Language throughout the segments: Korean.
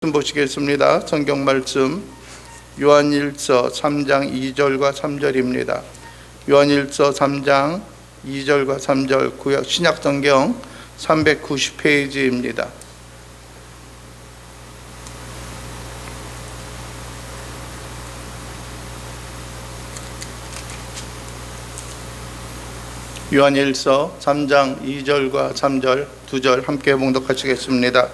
보시겠습니다. 성경 말씀 요한일서 3장 2절과 3절입니다. 요한일서 3장 2절과 3절 구약 신약 성경 390페이지입니다. 요한일서 3장 2절과 3절 두 절 함께 봉독하시겠습니다.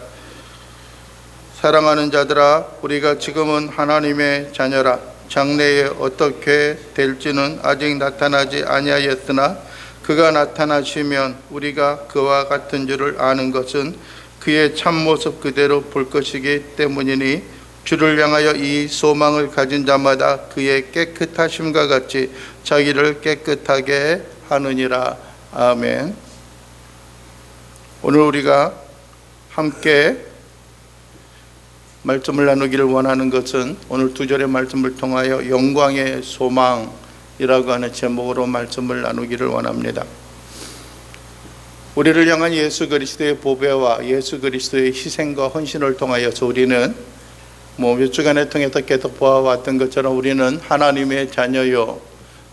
사랑하는 자들아, 우리가 지금은 하나님의 자녀라. 장래에 어떻게 될지는 아직 나타나지 아니하였으나 그가 나타나시면 우리가 그와 같은 줄을 아는 것은 그의 참모습 그대로 볼 것이기 때문이니 주를 향하여 이 소망을 가진 자마다 그의 깨끗하심과 같이 자기를 깨끗하게 하느니라. 아멘. 오늘 우리가 함께 말씀을 나누기를 원하는 것은 오늘 두 절의 말씀을 통하여 영광의 소망이라고 하는 제목으로 말씀을 나누기를 원합니다. 우리를 향한 예수 그리스도의 보배와 예수 그리스도의 희생과 헌신을 통하여서 우리는 몇 주간에 통해서 계속 보아왔던 것처럼 우리는 하나님의 자녀요,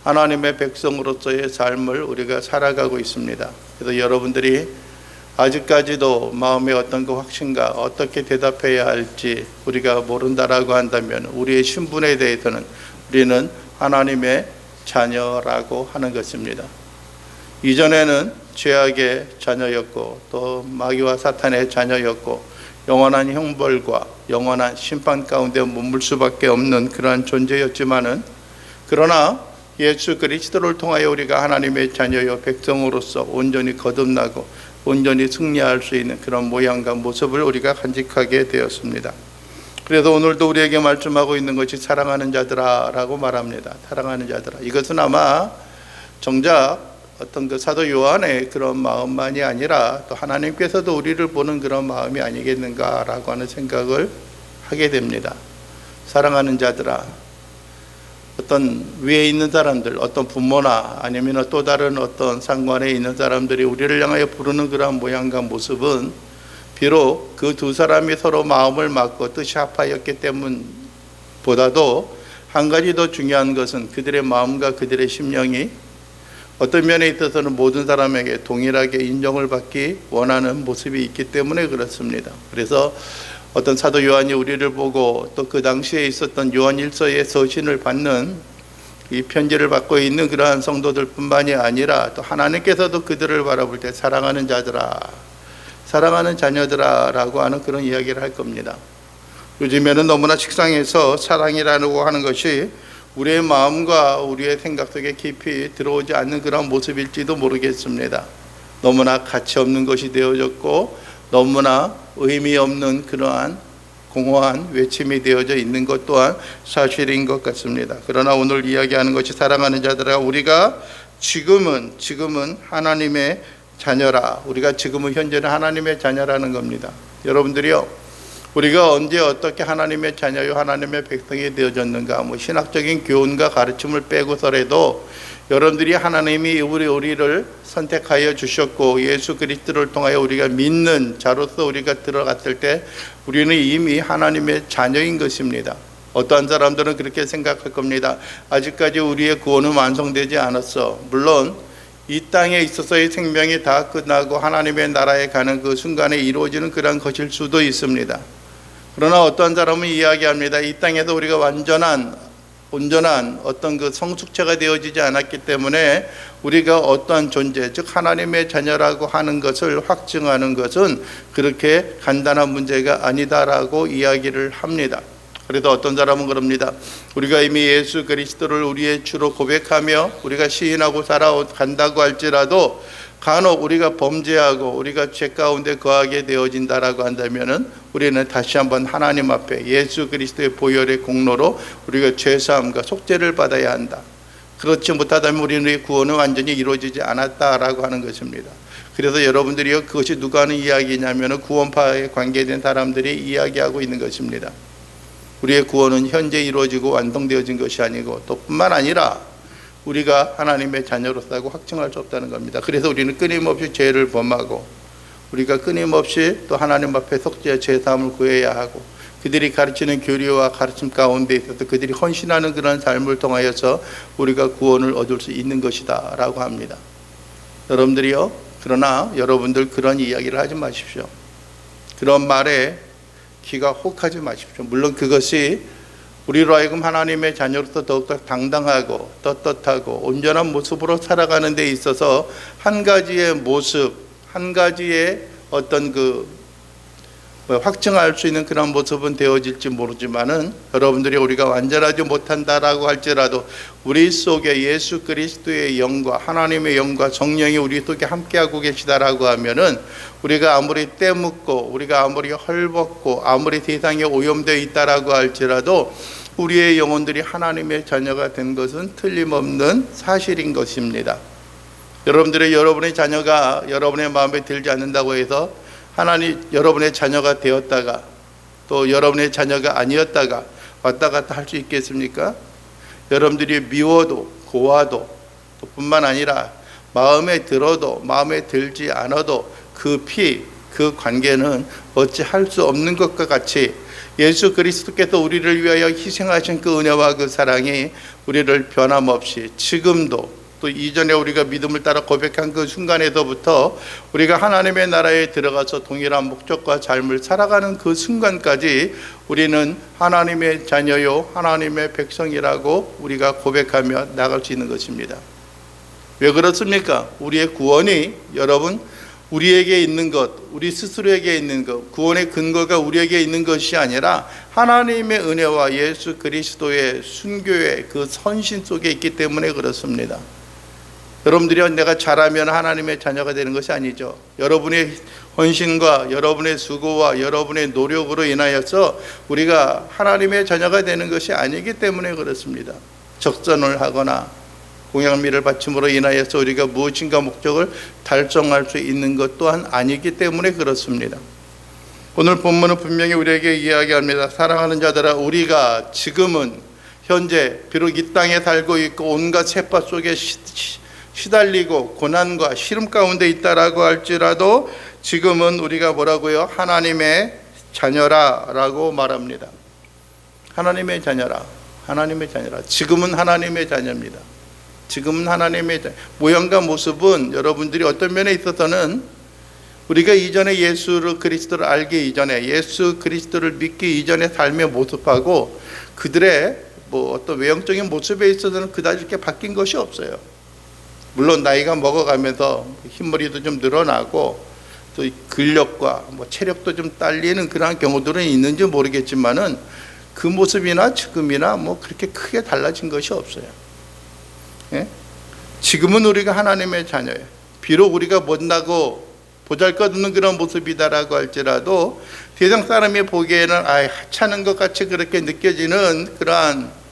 하나님의 백성으로서의 삶을 우리가 살아가고 있습니다. 그래서 여러분들이 아직까지도 마음의 어떤 그 확신과 어떻게 대답해야 할지 우리가 모른다라고 한다면 우리의 신분에 대해서는 우리는 하나님의 자녀라고 하는 것입니다. 이전에는 죄악의 자녀였고 또 마귀와 사탄의 자녀였고 영원한 형벌과 영원한 심판 가운데 머물 수밖에 없는 그러한 존재였지만은, 그러나 예수 그리스도를 통하여 우리가 하나님의 자녀요 백성으로서 온전히 거듭나고 온전히 승리할 수 있는 그런 모양과 모습을 우리가 간직하게 되었습니다. 그래서 오늘도 우리에게 말씀하고 있는 것이 사랑하는 자들아 라고 말합니다. 사랑하는 자들아. 이것은 아마 정작 어떤 그 사도 요한의 그런 마음만이 아니라 또 하나님께서도 우리를 보는 그런 마음이 아니겠는가라고 하는 생각을 하게 됩니다. 사랑하는 자들아. 어떤 위에 있는 사람들, 어떤 부모나 아니면 또 다른 어떤 상관에 있는 사람들이 우리를 향하여 부르는 그러한 모양과 모습은 비록 그 두 사람이 서로 마음을 맞고 뜻이 합하였기 때문보다도 한 가지 더 중요한 것은 그들의 마음과 그들의 심령이 어떤 면에 있어서는 모든 사람에게 동일하게 인정을 받기 원하는 모습이 있기 때문에 그렇습니다. 그래서 어떤 사도 요한이 우리를 보고 또 그 당시에 있었던 요한일서의 서신을 받는 이 편지를 받고 있는 그러한 성도들 뿐만이 아니라 또 하나님께서도 그들을 바라볼 때 사랑하는 자들아, 사랑하는 자녀들아 라고 하는 그런 이야기를 할 겁니다. 요즘에는 너무나 식상해서 사랑이라고 하는 것이 우리의 마음과 우리의 생각 속에 깊이 들어오지 않는 그런 모습일지도 모르겠습니다. 너무나 가치 없는 것이 되어졌고 너무나 의미 없는 그러한 공허한 외침이 되어져 있는 것 또한 사실인 것 같습니다. 그러나 오늘 이야기하는 것이 사랑하는 자들아, 우리가 지금은 하나님의 자녀라. 우리가 지금은 현재는 하나님의 자녀라는 겁니다. 여러분들이요, 우리가 언제 어떻게 하나님의 자녀요 하나님의 백성이 되어졌는가, 신학적인 교훈과 가르침을 빼고서라도 여러분들이 하나님이 우리를 선택하여 주셨고 예수 그리스도를 통하여 우리가 믿는 자로서 우리가 들어갔을 때 우리는 이미 하나님의 자녀인 것입니다. 어떠한 사람들은 그렇게 생각할 겁니다. 아직까지 우리의 구원은 완성되지 않았어. 물론 이 땅에 있어서의 생명이 다 끝나고 하나님의 나라에 가는 그 순간에 이루어지는 그런 것일 수도 있습니다. 그러나 어떠한 사람은 이야기합니다. 이 땅에서 우리가 온전한 어떤 그 성숙체가 되어지지 않았기 때문에 우리가 어떠한 존재, 즉 하나님의 자녀라고 하는 것을 확증하는 것은 그렇게 간단한 문제가 아니다라고 이야기를 합니다. 그래도 어떤 사람은 그럽니다. 우리가 이미 예수 그리스도를 우리의 주로 고백하며 우리가 시인하고 살아간다고 할지라도 간혹 우리가 범죄하고 우리가 죄 가운데 거하게 되어진다라고 한다면은 우리는 다시 한번 하나님 앞에 예수 그리스도의 보혈의 공로로 우리가 죄사함과 속죄를 받아야 한다. 그렇지 못하다면 우리의 구원은 완전히 이루어지지 않았다라고 하는 것입니다. 그래서 여러분들이요, 그것이 누가 하는 이야기냐면은 구원파에 관계된 사람들이 이야기하고 있는 것입니다. 우리의 구원은 현재 이루어지고 완성되어진 것이 아니고 또 뿐만 아니라 우리가 하나님의 자녀로서고 확증할 수 없다는 겁니다. 그래서 우리는 끊임없이 죄를 범하고 우리가 끊임없이 또 하나님 앞에 속죄 제사함을 구해야 하고 그들이 가르치는 교리와 가르침 가운데 있어서 그들이 헌신하는 그런 삶을 통하여서 우리가 구원을 얻을 수 있는 것이다 라고 합니다. 여러분들이요, 그러나 여러분들 그런 이야기를 하지 마십시오. 그런 말에 귀가 혹하지 마십시오. 물론 그것이 우리로 하여금 하나님의 자녀로서 더욱더 당당하고 떳떳하고 온전한 모습으로 살아가는 데 있어서 한 가지의 모습, 한 가지의 어떤 확증할 수 있는 그런 모습은 되어질지 모르지만은 여러분들이 우리가 완전하지 못한다라고 할지라도 우리 속에 예수 그리스도의 영과 하나님의 영과 성령이 우리 속에 함께하고 계시다라고 하면은 우리가 아무리 때묻고 우리가 아무리 헐벗고 아무리 세상에 오염되어 있다라고 할지라도 우리의 영혼들이 하나님의 자녀가 된 것은 틀림없는 사실인 것입니다. 여러분의 자녀가 여러분의 마음에 들지 않는다고 해서 여러분의 자녀가 되었다가 또 여러분의 자녀가 아니었다가 왔다 갔다 할 수 있겠습니까? 여러분들이 미워도 고와도 또 뿐만 아니라 마음에 들어도 마음에 들지 않아도 그 관계는 어찌할 수 없는 것과 같이 예수 그리스도께서 우리를 위하여 희생하신 그 은혜와 그 사랑이 우리를 변함없이 지금도 또 이전에 우리가 믿음을 따라 고백한 그 순간에서부터 우리가 하나님의 나라에 들어가서 동일한 목적과 삶을 살아가는 그 순간까지 우리는 하나님의 자녀요 하나님의 백성이라고 우리가 고백하며 나갈 수 있는 것입니다. 왜 그렇습니까? 우리의 구원이 여러분 우리에게 있는 것, 우리 스스로에게 있는 것, 구원의 근거가 우리에게 있는 것이 아니라 하나님의 은혜와 예수 그리스도의 순교의 그 선신 속에 있기 때문에 그렇습니다. 여러분들이 내가 잘하면 하나님의 자녀가 되는 것이 아니죠. 여러분의 헌신과 여러분의 수고와 여러분의 노력으로 인하여서 우리가 하나님의 자녀가 되는 것이 아니기 때문에 그렇습니다. 적선을 하거나 공양미를 바침으로 인하여서 우리가 무엇인가 목적을 달성할 수 있는 것 또한 아니기 때문에 그렇습니다. 오늘 본문은 분명히 우리에게 이야기합니다. 사랑하는 자들아, 우리가 지금은 현재 비록 이 땅에 살고 있고 온갖 세파 속에 시달리고 고난과 시름 가운데 있다라고 할지라도 지금은 우리가 뭐라고요? 하나님의 자녀라라고 말합니다. 하나님의 자녀라. 하나님의 자녀라. 지금은 하나님의 자녀입니다. 지금은 하나님의 자녀. 모양과 모습은 여러분들이 어떤 면에 있어서는 우리가 이전에 예수 그리스도를 알기 이전에 예수 그리스도를 믿기 이전의 삶의 모습하고 그들의 어떤 외형적인 모습에 있어서는 그다지 이렇게 바뀐 것이 없어요. 물론 나이가 먹어가면서 흰머리도 좀 늘어나고 또 근력과 체력도 좀 딸리는 그러한 경우들은 있는지 모르겠지만은 그 모습이나 지금이나 그렇게 크게 달라진 것이 없어요. 예? 지금은 우리가 하나님의 자녀예요. 비록 우리가 못나고 보잘것없는 그런 모습이다라고 할지라도 세상 사람이 보기에는 하찮은 것 같이 그렇게 느껴지는 그러한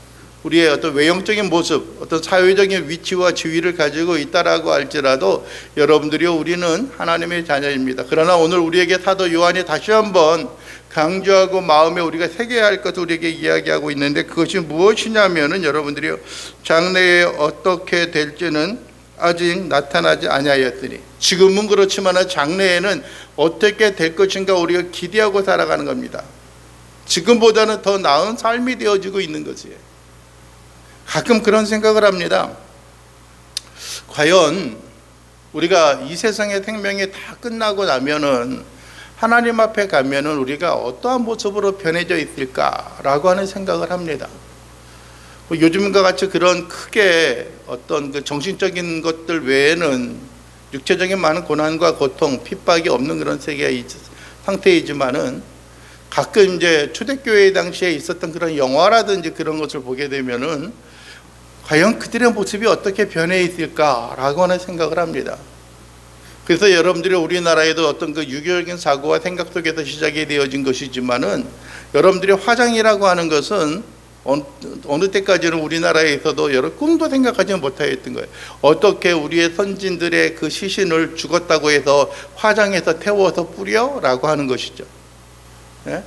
우리의 어떤 외형적인 모습, 어떤 사회적인 위치와 지위를 가지고 있다라고 할지라도 여러분들이요, 우리는 하나님의 자녀입니다. 그러나 오늘 우리에게 사도 요한이 다시 한번 강조하고 마음에 우리가 새겨야 할 것을 우리에게 이야기하고 있는데 그것이 무엇이냐면은 여러분들이요, 장래에 어떻게 될지는 아직 나타나지 아니하였으니, 지금은 그렇지만 장래에는 어떻게 될 것인가 우리가 기대하고 살아가는 겁니다. 지금보다는 더 나은 삶이 되어지고 있는 것이에요. 가끔 그런 생각을 합니다. 과연 우리가 이 세상의 생명이 다 끝나고 나면은 하나님 앞에 가면은 우리가 어떠한 모습으로 변해져 있을까라고 하는 생각을 합니다. 요즘과 같이 그런 크게 어떤 그 정신적인 것들 외에는 육체적인 많은 고난과 고통, 핍박이 없는 그런 세계의 상태이지만은 가끔 이제 초대교회 당시에 있었던 그런 영화라든지 그런 것을 보게 되면은 과연 그들의 모습이 어떻게 변해 있을까라고 하는 생각을 합니다. 그래서 여러분들이 우리나라에도 어떤 그 유교적인 사고와 생각 속에서 시작이 되어진 것이지만은 여러분들이 화장이라고 하는 것은 어느 때까지는 우리나라에서도 여러 꿈도 생각하지 못하였던 거예요. 어떻게 우리의 선진들의 그 시신을 죽었다고 해서 화장해서 태워서 뿌려라고 하는 것이죠. 예?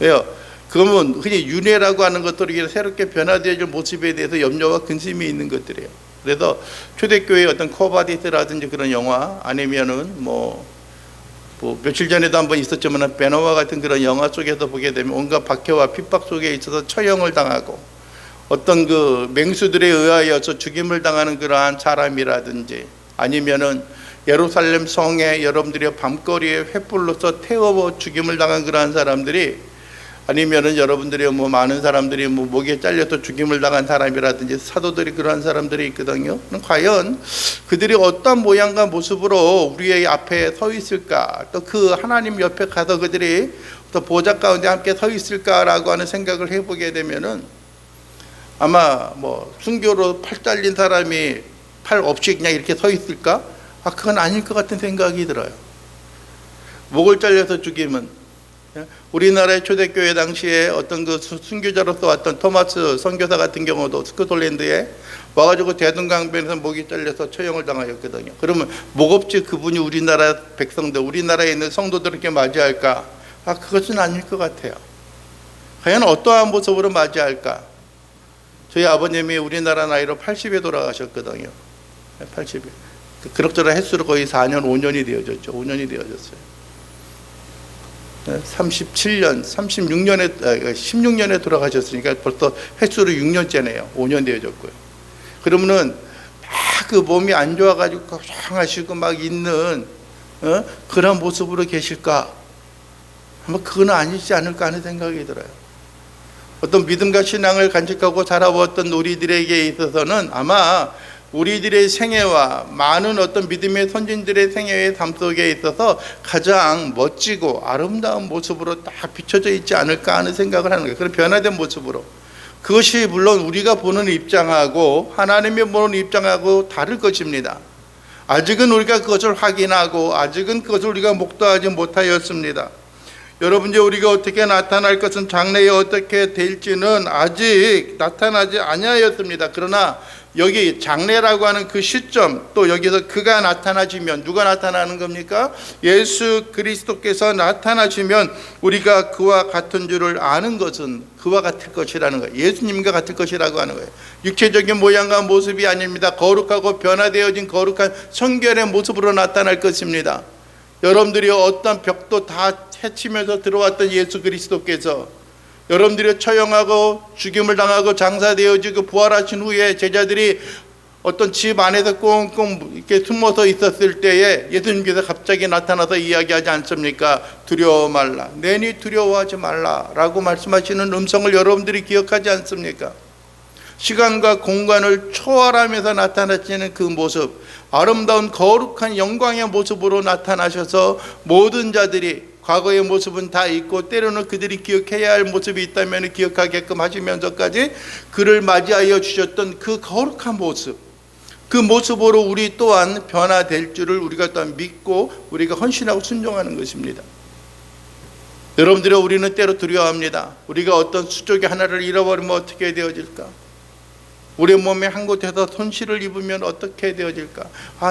왜요? 그러면 흔히 윤회라고 하는 것들이 새롭게 변화되어질 모습에 대해서 염려와 근심이 있는 것들이에요. 그래서 초대교회의 어떤 코바디스라든지 그런 영화 아니면은 뭐 며칠 전에도 한번 있었지만 베노와 같은 그런 영화 속에서 보게 되면 온갖 박해와 핍박 속에 있어서 처형을 당하고 어떤 그 맹수들에 의하여서 죽임을 당하는 그러한 사람이라든지 아니면은 예루살렘 성에 여러분들이 밤거리에 횃불로서 태워 죽임을 당한 그러한 사람들이 아니면은 여러분들이 뭐 많은 사람들이 뭐 목에 잘려서 죽임을 당한 사람이라든지 사도들이 그러한 사람들이 있거든요. 과연 그들이 어떤 모양과 모습으로 우리의 앞에 서 있을까? 또 그 하나님 옆에 가서 그들이 또 보좌 가운데 함께 서 있을까라고 하는 생각을 해보게 되면은 아마 뭐 순교로 팔 잘린 사람이 팔 없이 그냥 이렇게 서 있을까? 그건 아닐 것 같은 생각이 들어요. 목을 잘려서 죽임은 우리나라의 초대교회 당시에 어떤 그 순교자로서 왔던 토마스 선교사 같은 경우도 스코틀랜드에 와가지고 대동강변에서 목이 잘려서 처형을 당하였거든요. 그러면 목 없이 그분이 우리나라 백성들, 우리나라에 있는 성도들에게 맞이할까? 그것은 아닐 것 같아요. 과연 어떠한 모습으로 맞이할까? 저희 아버님이 우리나라 나이로 80에 돌아가셨거든요. 80에. 그럭저럭 횟수로 거의 4년, 5년이 되어졌죠. 5년이 되어졌어요. 37년, 36년에, 16년에 돌아가셨으니까 벌써 횟수로 6년째네요. 5년 되어졌고요. 그러면은 막 그 몸이 안 좋아가지고 고생하시고 막 있는 그런 모습으로 계실까? 아마 그건 아니지 않을까 하는 생각이 들어요. 어떤 믿음과 신앙을 간직하고 살아왔던 우리들에게 있어서는 아마 우리들의 생애와 많은 어떤 믿음의 선진들의 생애의 삶 속에 있어서 가장 멋지고 아름다운 모습으로 딱 비춰져 있지 않을까 하는 생각을 하는 거예요. 그런 변화된 모습으로. 그것이 물론 우리가 보는 입장하고 하나님이 보는 입장하고 다를 것입니다. 아직은 우리가 그것을 확인하고 아직은 그것을 우리가 목도하지 못하였습니다. 여러분, 이제 우리가 어떻게 나타날 것은 장래에 어떻게 될지는 아직 나타나지 아니하였습니다. 그러나 여기 장래라고 하는 그 시점, 또 여기서 그가 나타나시면 누가 나타나는 겁니까? 예수 그리스도께서 나타나시면 우리가 그와 같은 줄을 아는 것은 그와 같을 것이라는 거예요. 예수님과 같을 것이라고 하는 거예요. 육체적인 모양과 모습이 아닙니다. 거룩하고 변화되어진 거룩한 성결의 모습으로 나타날 것입니다. 여러분들이 어떤 벽도 다 해치면서 들어왔던 예수 그리스도께서 여러분들이 처형하고 죽임을 당하고 장사되어지고 부활하신 후에 제자들이 어떤 집 안에서 꽁꽁 이렇게 숨어서 있었을 때에 예수님께서 갑자기 나타나서 이야기하지 않습니까? 두려워 말라, 내니 두려워하지 말라라고 말씀하시는 음성을 여러분들이 기억하지 않습니까? 시간과 공간을 초월하면서 나타나시는 그 모습, 아름다운 거룩한 영광의 모습으로 나타나셔서 모든 자들이 과거의 모습은 다 있고 때로는 그들이 기억해야 할 모습이 있다면 기억하게끔 하시면서까지 그를 맞이하여 주셨던 그 거룩한 모습, 그 모습으로 우리 또한 변화될 줄을 우리가 또한 믿고 우리가 헌신하고 순종하는 것입니다. 여러분들이 우리는 때로 두려워합니다. 우리가 어떤 수족의 하나를 잃어버리면 어떻게 되어질까? 우리 몸에 한 곳에서 손실을 입으면 어떻게 되어질까?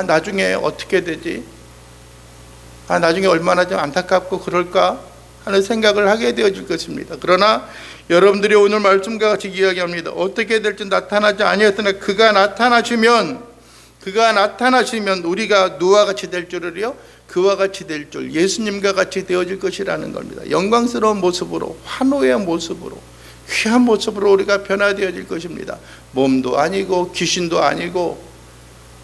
나중에 어떻게 되지? 나중에 얼마나 좀 안타깝고 그럴까 하는 생각을 하게 되어질 것입니다. 그러나 여러분들이 오늘 말씀과 같이 이야기합니다. 어떻게 될지 나타나지 아니었으나 그가 나타나시면 우리가 누와 같이 될 줄을요, 그와 같이 될 줄, 예수님과 같이 되어질 것이라는 겁니다. 영광스러운 모습으로, 환호의 모습으로, 귀한 모습으로 우리가 변화되어질 것입니다. 몸도 아니고 귀신도 아니고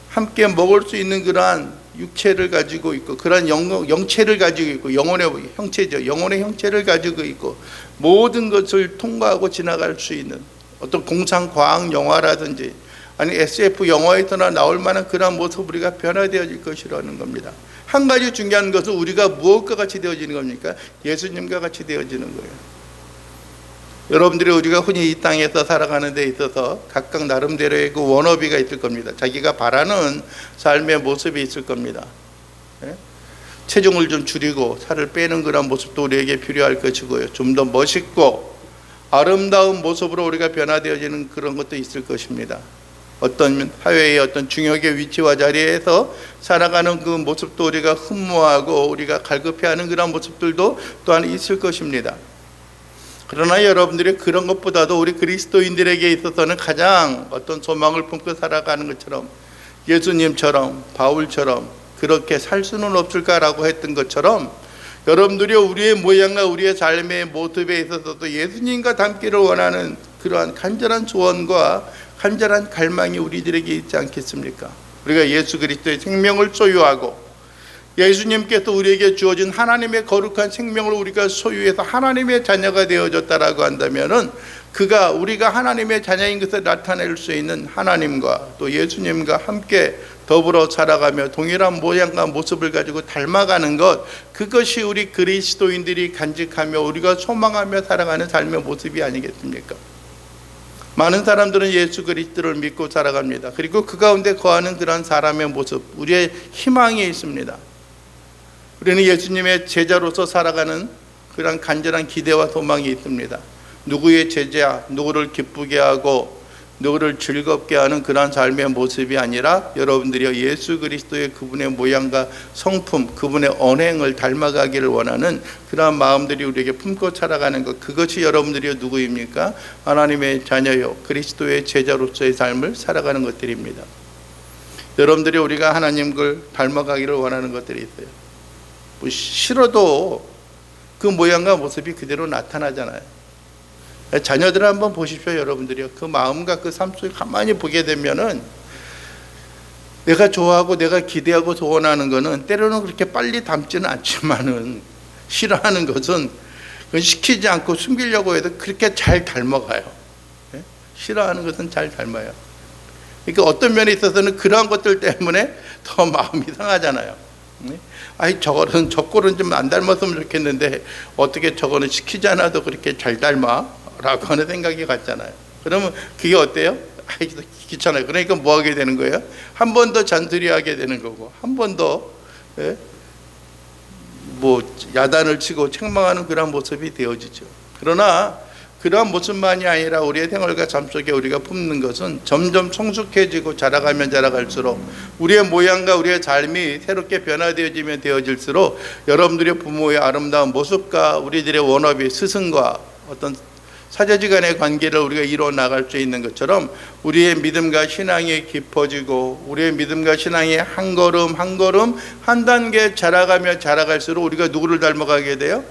함께 먹을 수 있는 그러한 육체를 가지고 있고 그런 영체를 가지고 있고 영혼의 형체죠. 영혼의 형체를 가지고 있고 모든 것을 통과하고 지나갈 수 있는 어떤 공상과학 영화라든지 아니 SF 영화에서나 나올 만한 그런 모습 우리가 변화되어질 것이라는 겁니다. 한 가지 중요한 것은 우리가 무엇과 같이 되어지는 겁니까? 예수님과 같이 되어지는 거예요. 여러분들이 우리가 흔히 이 땅에서 살아가는 데 있어서 각각 나름대로의 그 워너비가 있을 겁니다. 자기가 바라는 삶의 모습이 있을 겁니다. 체중을 좀 줄이고 살을 빼는 그런 모습도 우리에게 필요할 것이고요. 좀 더 멋있고 아름다운 모습으로 우리가 변화되어지는 그런 것도 있을 것입니다. 어떤 사회의 어떤 중역의 위치와 자리에서 살아가는 그 모습도 우리가 흠모하고 우리가 갈급해하는 그런 모습들도 또한 있을 것입니다. 그러나 여러분들이 그런 것보다도 우리 그리스도인들에게 있어서는 가장 어떤 소망을 품고 살아가는 것처럼 예수님처럼 바울처럼 그렇게 살 수는 없을까라고 했던 것처럼 여러분들이 우리의 모양과 우리의 삶의 모습에 있어서도 예수님과 닮기를 원하는 그러한 간절한 소원과 간절한 갈망이 우리들에게 있지 않겠습니까? 우리가 예수 그리스도의 생명을 소유하고 예수님께서 우리에게 주어진 하나님의 거룩한 생명을 우리가 소유해서 하나님의 자녀가 되어졌다라고 한다면은 그가 우리가 하나님의 자녀인 것을 나타낼 수 있는 하나님과 또 예수님과 함께 더불어 살아가며 동일한 모양과 모습을 가지고 닮아가는 것, 그것이 우리 그리스도인들이 간직하며 우리가 소망하며 살아가는 삶의 모습이 아니겠습니까? 많은 사람들은 예수 그리스도를 믿고 살아갑니다. 그리고 그 가운데 거하는 그런 사람의 모습, 우리의 희망이 있습니다. 우리는 예수님의 제자로서 살아가는 그런 간절한 기대와 소망이 있습니다. 누구의 제자, 누구를 기쁘게 하고 누구를 즐겁게 하는 그런 삶의 모습이 아니라 여러분들이 예수 그리스도의 그분의 모양과 성품, 그분의 언행을 닮아가기를 원하는 그러한 마음들이 우리에게 품고 살아가는 것, 그것이 여러분들이 누구입니까? 하나님의 자녀요, 그리스도의 제자로서의 삶을 살아가는 것들입니다. 여러분들이 우리가 하나님을 닮아가기를 원하는 것들이 있어요. 뭐 싫어도 그 모양과 모습이 그대로 나타나잖아요. 자녀들을 한번 보십시오. 여러분들이요, 그 마음과 그 삶 속에 가만히 보게 되면은 내가 좋아하고 내가 기대하고 소원하는 거는 때로는 그렇게 빨리 닮지는 않지만은 싫어하는 것은 시키지 않고 숨기려고 해도 그렇게 잘 닮아가요. 싫어하는 것은 잘 닮아요. 그러니까 어떤 면에 있어서는 그러한 것들 때문에 더 마음이 상하잖아요. 아이 저거는 저 꼴은 좀 안 닮았으면 좋겠는데 어떻게 저거는 시키지 않아도 그렇게 잘 닮아? 라고 하는 생각이 같잖아요. 그러면 그게 어때요? 아이 귀찮아요. 그러니까 뭐 하게 되는 거예요? 한 번 더 잔소리하게 되는 거고 한 번 더 뭐 야단을 치고 책망하는 그런 모습이 되어지죠. 그러나 그러한 모습만이 아니라 우리의 생활과 삶 속에 우리가 품는 것은 점점 성숙해지고 자라가면 자라갈수록 우리의 모양과 우리의 삶이 새롭게 변화되어지면 되어질수록 여러분들의 부모의 아름다운 모습과 우리들의 원업이 스승과 어떤 사제지간의 관계를 우리가 이루어 나갈 수 있는 것처럼 우리의 믿음과 신앙이 깊어지고 우리의 믿음과 신앙이 한 걸음 한 걸음 한 단계 자라가며 자라갈수록 우리가 누구를 닮아가게 돼요?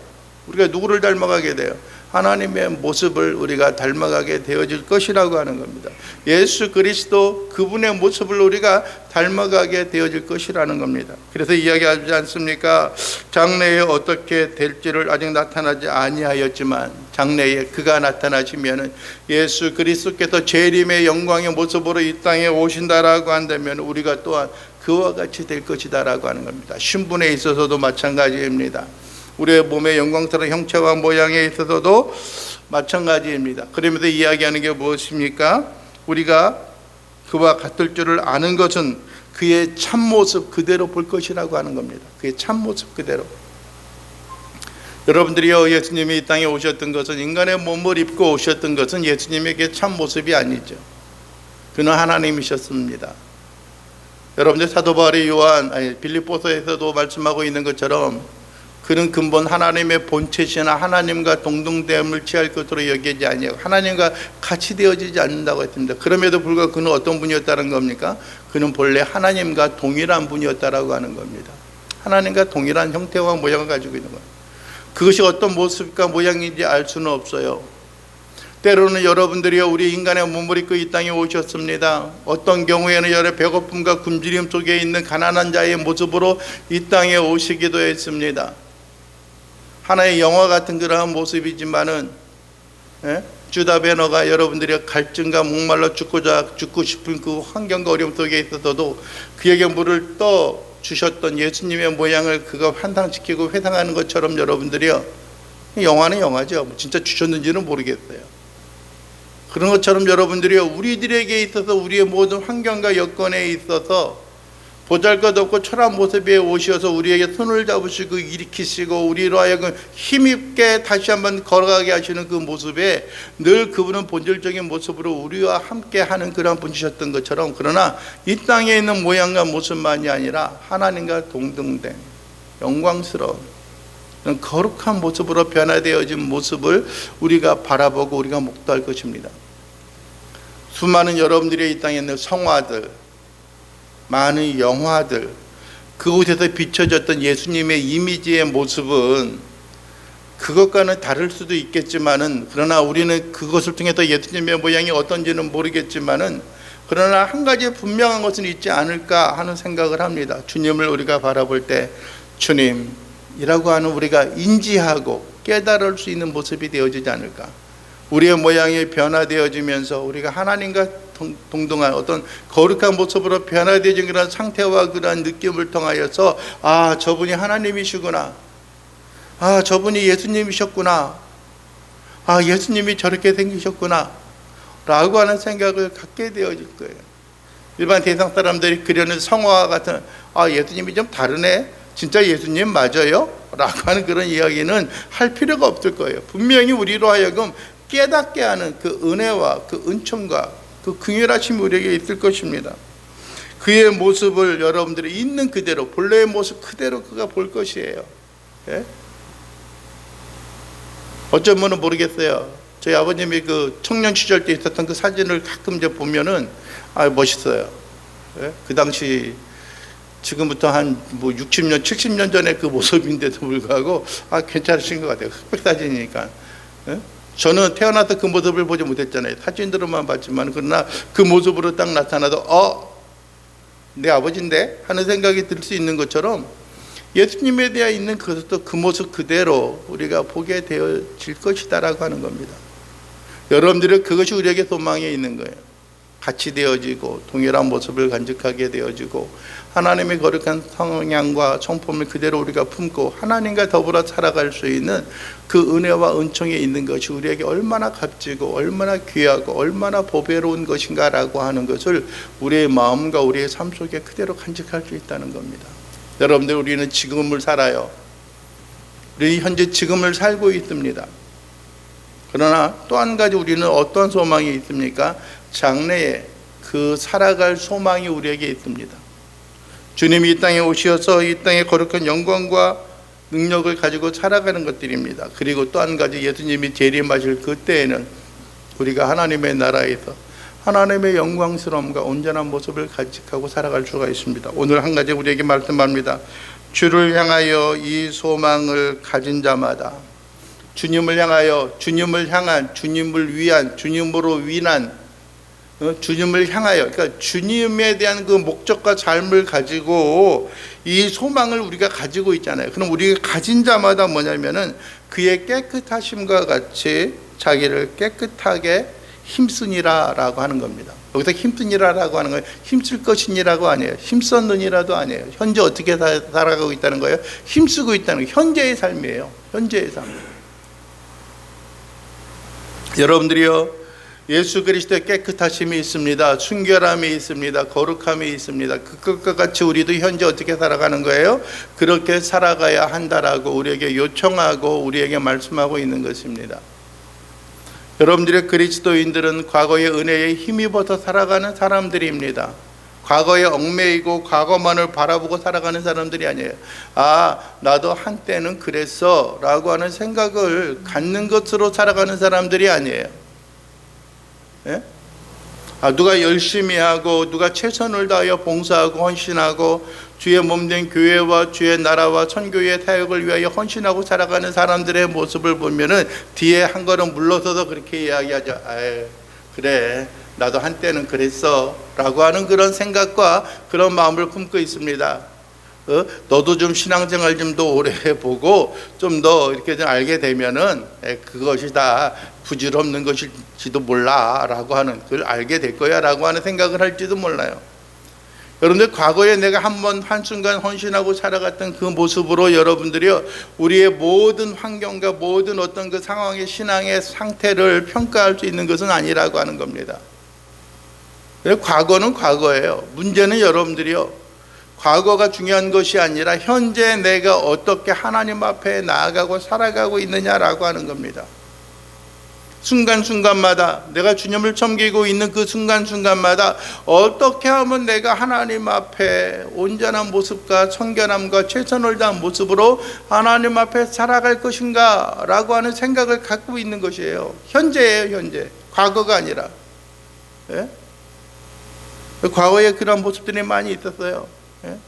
우리가 누구를 닮아가게 돼요? 하나님의 모습을 우리가 닮아가게 되어질 것이라고 하는 겁니다. 예수 그리스도 그분의 모습을 우리가 닮아가게 되어질 것이라는 겁니다. 그래서 이야기하지 않습니까? 장래에 어떻게 될지를 아직 나타나지 아니하였지만 장래에 그가 나타나시면 예수 그리스도께서 재림의 영광의 모습으로 이 땅에 오신다라고 한다면 우리가 또한 그와 같이 될 것이다라고 하는 겁니다. 신분에 있어서도 마찬가지입니다. 우리의 몸의 영광스러운 형체와 모양에 있어서도 마찬가지입니다. 그러면서 이야기하는 게 무엇입니까? 우리가 그와 같을 줄을 아는 것은 그의 참모습 그대로 볼 것이라고 하는 겁니다. 그의 참모습 그대로. 여러분들이요, 예수님이 이 땅에 오셨던 것은, 인간의 몸을 입고 오셨던 것은 예수님에게 참모습이 아니죠. 그는 하나님이셨습니다. 여러분들 사도 바울이 빌립보서에서도 말씀하고 있는 것처럼 그는 근본 하나님의 본체시나 하나님과 동등됨을 취할 것으로 여기지 아니하고 하나님과 같이 되어지지 않는다고 했습니다. 그럼에도 불구하고 그는 어떤 분이었다는 겁니까? 그는 본래 하나님과 동일한 분이었다라고 하는 겁니다. 하나님과 동일한 형태와 모양을 가지고 있는 거예요. 그것이 어떤 모습과 모양인지 알 수는 없어요. 때로는 여러분들이요, 우리 인간의 몸을 입고 이 땅에 오셨습니다. 어떤 경우에는 여러 배고픔과 굶주림 속에 있는 가난한 자의 모습으로 이 땅에 오시기도 했습니다. 하나의 영화 같은 그러한 모습이지만은 주다 베너가 여러분들이 갈증과 목말라 죽고 싶은 그 환경과 어려움 속에 있어서도 그에게 물을 떠 주셨던 예수님의 모양을 그가 환상시키고 회상하는 것처럼 여러분들이요, 영화는 영화죠. 진짜 주셨는지는 모르겠어요. 그런 것처럼 여러분들이요, 우리들에게 있어서 우리의 모든 환경과 여건에 있어서 보잘것없고 초라한 모습에 오셔서 우리에게 손을 잡으시고 일으키시고 우리로 하여금 힘있게 다시 한번 걸어가게 하시는 그 모습에 늘 그분은 본질적인 모습으로 우리와 함께 하는 그런 분이셨던 것처럼, 그러나 이 땅에 있는 모양과 모습만이 아니라 하나님과 동등된 영광스러운 거룩한 모습으로 변화되어진 모습을 우리가 바라보고 우리가 목도할 것입니다. 수많은 여러분들의 이 땅에 있는 성화들, 많은 영화들, 그곳에서 비춰졌던 예수님의 이미지의 모습은 그것과는 다를 수도 있겠지만은, 그러나 우리는 그것을 통해서 예수님의 모양이 어떤지는 모르겠지만은, 그러나 한 가지 분명한 것은 있지 않을까 하는 생각을 합니다. 주님을 우리가 바라볼 때 주님이라고 하는 우리가 인지하고 깨달을 수 있는 모습이 되어지지 않을까. 우리의 모양이 변화되어지면서 우리가 하나님과 동등한 어떤 거룩한 모습으로 변화되어진 그런 상태와 그런 느낌을 통하여서, 아, 저분이 하나님이시구나, 아, 저분이 예수님이셨구나, 아, 예수님이 저렇게 생기셨구나 라고 하는 생각을 갖게 되어질 거예요. 일반 대상 사람들이 그려는 성화와 같은, 아, 예수님이 좀 다르네, 진짜 예수님 맞아요? 라고 하는 그런 이야기는 할 필요가 없을 거예요. 분명히 우리로 하여금 깨닫게 하는 그 은혜와 그 은총과 그 긍휼하심이 우리에게 있을 것입니다. 그의 모습을 여러분들이 있는 그대로, 본래의 모습 그대로 그가 볼 것이에요. 예? 어쩐 분은 모르겠어요. 저희 아버님이 그 청년 시절 때 있었던 그 사진을 가끔 이제 보면은, 아, 멋있어요. 예? 그 당시 지금부터 한 뭐 60년, 70년 전에 그 모습인데도 불구하고, 아, 괜찮으신 것 같아요. 흑백 사진이니까. 예? 저는 태어나서 그 모습을 보지 못했잖아요. 사진으로만 봤지만, 그러나 그 모습으로 딱 나타나도 내 아버지인데 하는 생각이 들 수 있는 것처럼, 예수님에 대해 있는 그것도 그 모습 그대로 우리가 보게 되어질 것이다라고 하는 겁니다. 여러분들은 그것이 우리에게 소망에 있는 거예요. 같이 되어지고 동일한 모습을 간직하게 되어지고, 하나님의 거룩한 성향과 성품을 그대로 우리가 품고 하나님과 더불어 살아갈 수 있는 그 은혜와 은총에 있는 것이 우리에게 얼마나 값지고 얼마나 귀하고 얼마나 보배로운 것인가라고 하는 것을 우리의 마음과 우리의 삶 속에 그대로 간직할 수 있다는 겁니다. 여러분들, 우리는 지금을 살아요. 우리 현재 지금을 살고 있습니다. 그러나 또 한 가지 우리는 어떤 소망이 있습니까? 장래에 그 살아갈 소망이 우리에게 있습니다. 주님이 이 땅에 오셔서 이 땅의 거룩한 영광과 능력을 가지고 살아가는 것들입니다. 그리고 또 한 가지, 예수님이 재림하실 그때에는 우리가 하나님의 나라에서 하나님의 영광스러움과 온전한 모습을 간직하고 살아갈 수가 있습니다. 오늘 한 가지 우리에게 말씀합니다. 주를 향하여 이 소망을 가진 자마다, 주님을 향하여, 주님을 향한, 주님을 위한, 주님으로 위한, 주님을 향하여, 그러니까 주님에 대한 그 목적과 삶을 가지고 이 소망을 우리가 가지고 있잖아요. 그럼 우리가 가진 자마다 뭐냐면은 그의 깨끗하심과 같이 자기를 깨끗하게 힘쓰니라라고 하는 겁니다. 여기서 힘쓰니라라고 하는 거예요. 힘쓸 것이니라고 아니에요. 힘썼느니라도 아니에요. 현재 어떻게 살아가고 있다는 거예요? 힘쓰고 있다는 거예요. 현재의 삶이에요. 현재의 삶. 여러분들이요, 예수 그리스도의 깨끗하심이 있습니다. 순결함이 있습니다. 거룩함이 있습니다. 그것과 같이 우리도 현재 어떻게 살아가는 거예요? 그렇게 살아가야 한다라고 우리에게 요청하고 우리에게 말씀하고 있는 것입니다. 여러분들의 그리스도인들은 과거의 은혜에 힘입어서 살아가는 사람들입니다. 과거에 얽매이고 과거만을 바라보고 살아가는 사람들이 아니에요. 아, 나도 한때는 그랬어 라고 하는 생각을 갖는 것으로 살아가는 사람들이 아니에요. 예? 아, 누가 열심히 하고 누가 최선을 다하여 봉사하고 헌신하고 주의 몸된 교회와 주의 나라와 선교의 사역을 위하여 헌신하고 살아가는 사람들의 모습을 보면은 뒤에 한 걸음 물러서서 그렇게 이야기하죠. 아유, 그래, 나도 한때는 그랬어 라고 하는 그런 생각과 그런 마음을 품고 있습니다. 너도 좀 신앙생활 좀 더 오래 해보고 좀 더 이렇게 좀 알게 되면은 그것이 다 부질없는 것일지도 몰라 라고 하는, 그걸 알게 될 거야 라고 하는 생각을 할지도 몰라요. 여러분들, 과거에 내가 한번 한순간 헌신하고 살아갔던 그 모습으로 여러분들이요, 우리의 모든 환경과 모든 어떤 그 상황의 신앙의 상태를 평가할 수 있는 것은 아니라고 하는 겁니다. 과거는 과거예요. 문제는 여러분들이요, 과거가 중요한 것이 아니라 현재 내가 어떻게 하나님 앞에 나아가고 살아가고 있느냐라고 하는 겁니다. 순간순간마다 내가 주님을 섬기고 있는 그 순간순간마다 어떻게 하면 내가 하나님 앞에 온전한 모습과 청결함과 최선을 다한 모습으로 하나님 앞에 살아갈 것인가 라고 하는 생각을 갖고 있는 것이에요. 현재예요. 현재, 과거가 아니라. 예? 과거에 그런 모습들이 많이 있었어요. 예?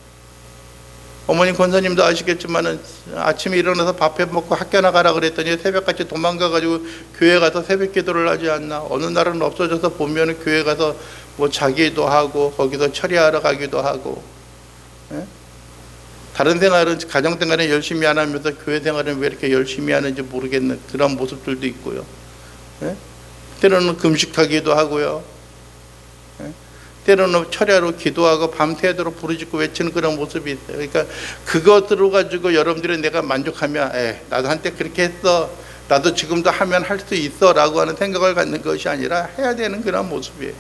어머니 권사님도 아시겠지만은 아침에 일어나서 밥 해 먹고 학교 나가라 그랬더니 새벽같이 도망가가지고 교회 가서 새벽 기도를 하지 않나. 어느 날은 없어져서 보면은 교회 가서 뭐 자기도 하고 거기서 처리하러 가기도 하고, 예? 다른 생활은 가정 생활은 열심히 안 하면서 교회 생활은 왜 이렇게 열심히 하는지 모르겠는 그런 모습들도 있고요. 예? 때로는 금식하기도 하고요. 예? 때로는 철야로 기도하고 밤새도록 부르짖고 외치는 그런 모습이 있어요. 그러니까 그것으로 가지고 여러분들이 내가 만족하면 나도 한때 그렇게 했어, 나도 지금도 하면 할 수 있어 라고 하는 생각을 갖는 것이 아니라 해야 되는 그런 모습이에요.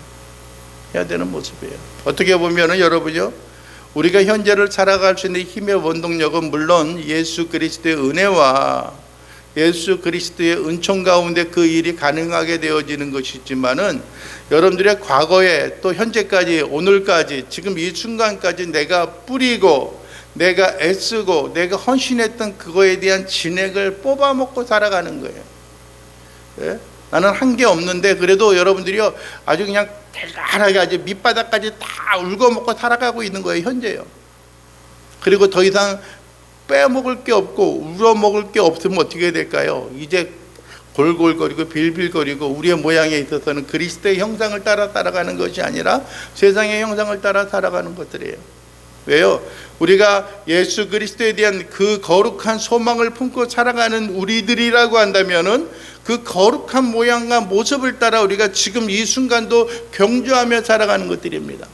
해야 되는 모습이에요. 어떻게 보면은 여러분요, 우리가 현재를 살아갈 수 있는 힘의 원동력은 물론 예수 그리스도의 은혜와 예수 그리스도의 은총 가운데 그 일이 가능하게 되어지는 것이지만은, 여러분들의 과거에 또 현재까지 오늘까지 지금 이 순간까지 내가 뿌리고 내가 애쓰고 내가 헌신했던 그거에 대한 진액을 뽑아먹고 살아가는 거예요. 예? 나는 한 게 없는데 그래도 여러분들이요 아주 그냥 대단하게 아주 밑바닥까지 다 울고먹고 살아가고 있는 거예요, 현재요. 그리고 더 이상 빼먹을 게 없고 울어먹을 게 없으면 어떻게 될까요? 이제 골골거리고 빌빌거리고 우리의 모양에 있어서는 그리스도의 형상을 따라 살아가는 것이 아니라 세상의 형상을 따라 살아가는 것들이에요. 왜요? 우리가 예수 그리스도에 대한 그 거룩한 소망을 품고 살아가는 우리들이라고 한다면은 그 거룩한 모양과 모습을 따라 우리가 지금 이 순간도 경주하며 살아가는 것들입니다.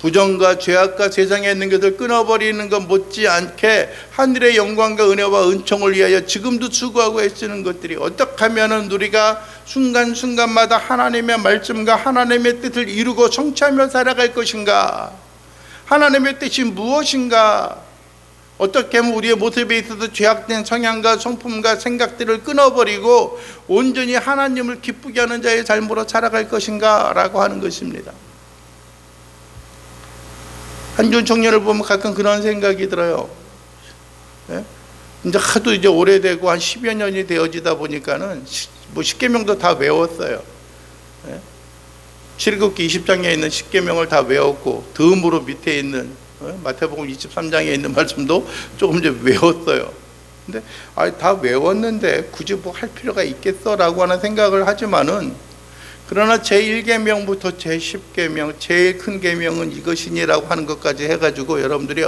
부정과 죄악과 세상에 있는 것을 끊어버리는 것 못지않게 하늘의 영광과 은혜와 은총을 위하여 지금도 수고하고 애쓰는 것들이, 어떻게 하면 우리가 순간순간마다 하나님의 말씀과 하나님의 뜻을 이루고 성취하며 살아갈 것인가? 하나님의 뜻이 무엇인가? 어떻게 하면 우리의 모습에 있어서 죄악된 성향과 성품과 생각들을 끊어버리고 온전히 하나님을 기쁘게 하는 자의 삶으로 살아갈 것인가? 라고 하는 것입니다. 한준 청년을 보면 가끔 그런 생각이 들어요. 예? 이제 하도 이제 오래되고 한 10여 년이 되어지다 보니까는 뭐 10계명도 다 외웠어요. 예? 출애굽기 20장에 있는 10계명을 다 외웠고, 덤으로 밑에 있는 마태복음 23장에 있는 말씀도 조금 이제 외웠어요. 근데 다 외웠는데 굳이 뭐 할 필요가 있겠어 라고 하는 생각을 하지만은, 그러나 제1계명부터 제10계명 제일 큰 계명은 이것이니라고 하는 것까지 해가지고 여러분들이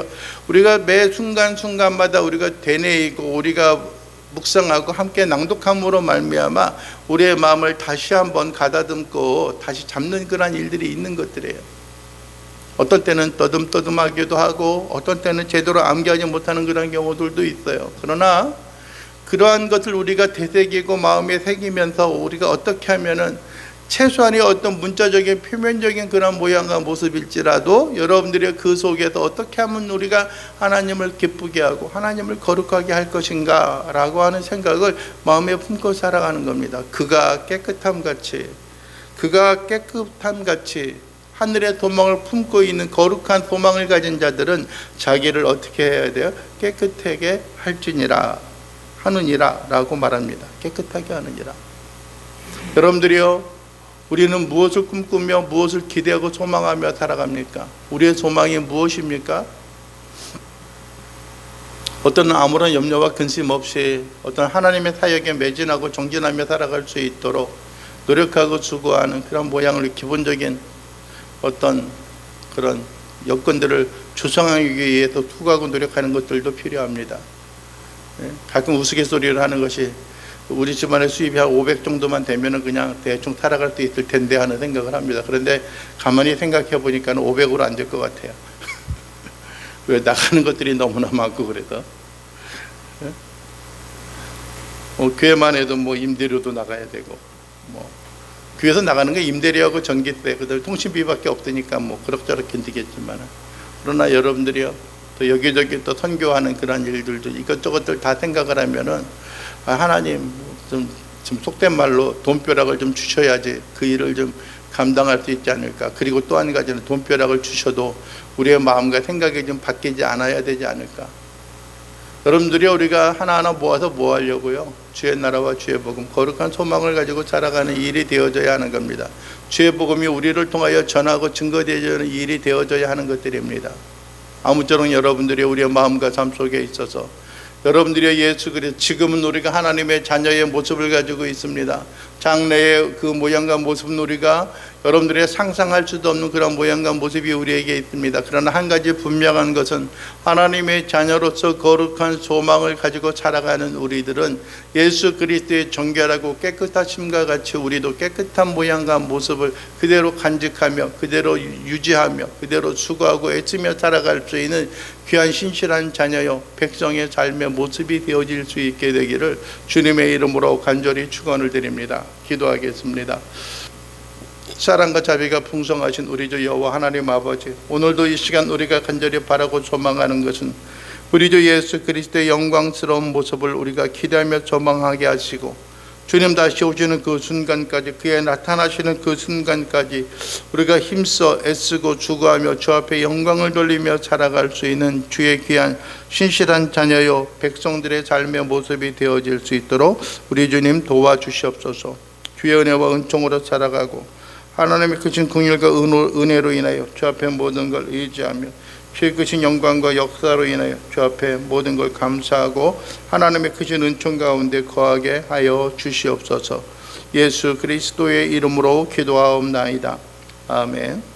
우리가 매 순간순간마다 우리가 되뇌이고 우리가 묵상하고 함께 낭독함으로 말미암아 우리의 마음을 다시 한번 가다듬고 다시 잡는 그런 일들이 있는 것들이에요. 어떤 때는 떠듬떠듬하기도 하고 어떤 때는 제대로 암기하지 못하는 그런 경우들도 있어요. 그러나 그러한 것을 우리가 되새기고 마음에 새기면서 우리가 어떻게 하면은 최소한의 어떤 문자적인 표면적인 그런 모양과 모습일지라도 여러분들의 그 속에서 어떻게 하면 우리가 하나님을 기쁘게 하고 하나님을 거룩하게 할 것인가 라고 하는 생각을 마음에 품고 살아가는 겁니다. 그가 깨끗함같이 하늘의 소망을 품고 있는 거룩한 소망을 가진 자들은 자기를 어떻게 해야 돼요? 깨끗하게 할지니라 하느니라 라고 말합니다. 깨끗하게 하느니라. 여러분들이요, 우리는 무엇을 꿈꾸며 무엇을 기대하고 소망하며 살아갑니까? 우리의 소망이 무엇입니까? 어떤 아무런 염려와 근심 없이 어떤 하나님의 사역에 매진하고 정진하며 살아갈 수 있도록 노력하고 수고하는 그런 모양을, 기본적인 어떤 그런 여건들을 조성하기 위해서 수고하고 노력하는 것들도 필요합니다. 가끔 우스갯소리를 하는 것이, 우리 집안의 수입이 한 500 정도만 되면은 그냥 대충 살아갈 수 있을 텐데 하는 생각을 합니다. 그런데 가만히 생각해 보니까 500으로 안 될 것 같아요. 왜? 나가는 것들이 너무나 많고 그래서. 교회만 해도 뭐 임대료도 나가야 되고, 뭐 교회에서 나가는 게 임대료하고 전기세, 그다음에 통신비밖에 없으니까 뭐 그럭저럭 견디겠지만, 그러나 여러분들이요, 또 여기저기 또 선교하는 그런 일들도 이것저것들 다 생각을 하면은, 하나님 좀 속된 말로 돈벼락을 좀 주셔야지 그 일을 좀 감당할 수 있지 않을까. 그리고 또 한 가지는 돈벼락을 주셔도 우리의 마음과 생각이 좀 바뀌지 않아야 되지 않을까. 여러분들이 우리가 하나하나 모아서 뭐 하려고요? 주의 나라와 주의 복음, 거룩한 소망을 가지고 살아가는 일이 되어져야 하는 겁니다. 주의 복음이 우리를 통하여 전하고 증거되어지는 일이 되어져야 하는 것들입니다. 아무쪼록 여러분들이 우리의 마음과 삶 속에 있어서 여러분들이 예수 그리스도 지금은 우리가 하나님의 자녀의 모습을 가지고 있습니다. 장래의 그 모양과 모습은 우리가 여러분들이 상상할 수도 없는 그런 모양과 모습이 우리에게 있습니다. 그러나 한 가지 분명한 것은 하나님의 자녀로서 거룩한 소망을 가지고 살아가는 우리들은 예수 그리스도의 정결하고 깨끗하심과 같이 우리도 깨끗한 모양과 모습을 그대로 간직하며 그대로 유지하며 그대로 수고하고 애쓰며 살아갈 수 있는 귀한 신실한 자녀요 백성의 삶의 모습이 되어질 수 있게 되기를 주님의 이름으로 간절히 축원을 드립니다. 기도하겠습니다. 사랑과 자비가 풍성하신 우리 주 여호와 하나님 아버지, 오늘도 이 시간 우리가 간절히 바라고 소망하는 것은 우리 주 예수 그리스도의 영광스러운 모습을 우리가 기대하며 소망하게 하시고 주님 다시 오시는 그 순간까지, 그의 나타나시는 그 순간까지 우리가 힘써 애쓰고 주고하며 주 앞에 영광을 돌리며 살아갈 수 있는 주의 귀한 신실한 자녀요 백성들의 삶의 모습이 되어질 수 있도록 우리 주님 도와주시옵소서. 주의 은혜와 은총으로 살아가고 하나님의 크신 긍휼과 은혜로 인하여 주 앞에 모든 걸 의지하며 주의 크신 영광과 역사로 인하여 주 앞에 모든 걸 감사하고 하나님의 크신 은총 가운데 거하게 하여 주시옵소서. 예수 그리스도의 이름으로 기도하옵나이다. 아멘.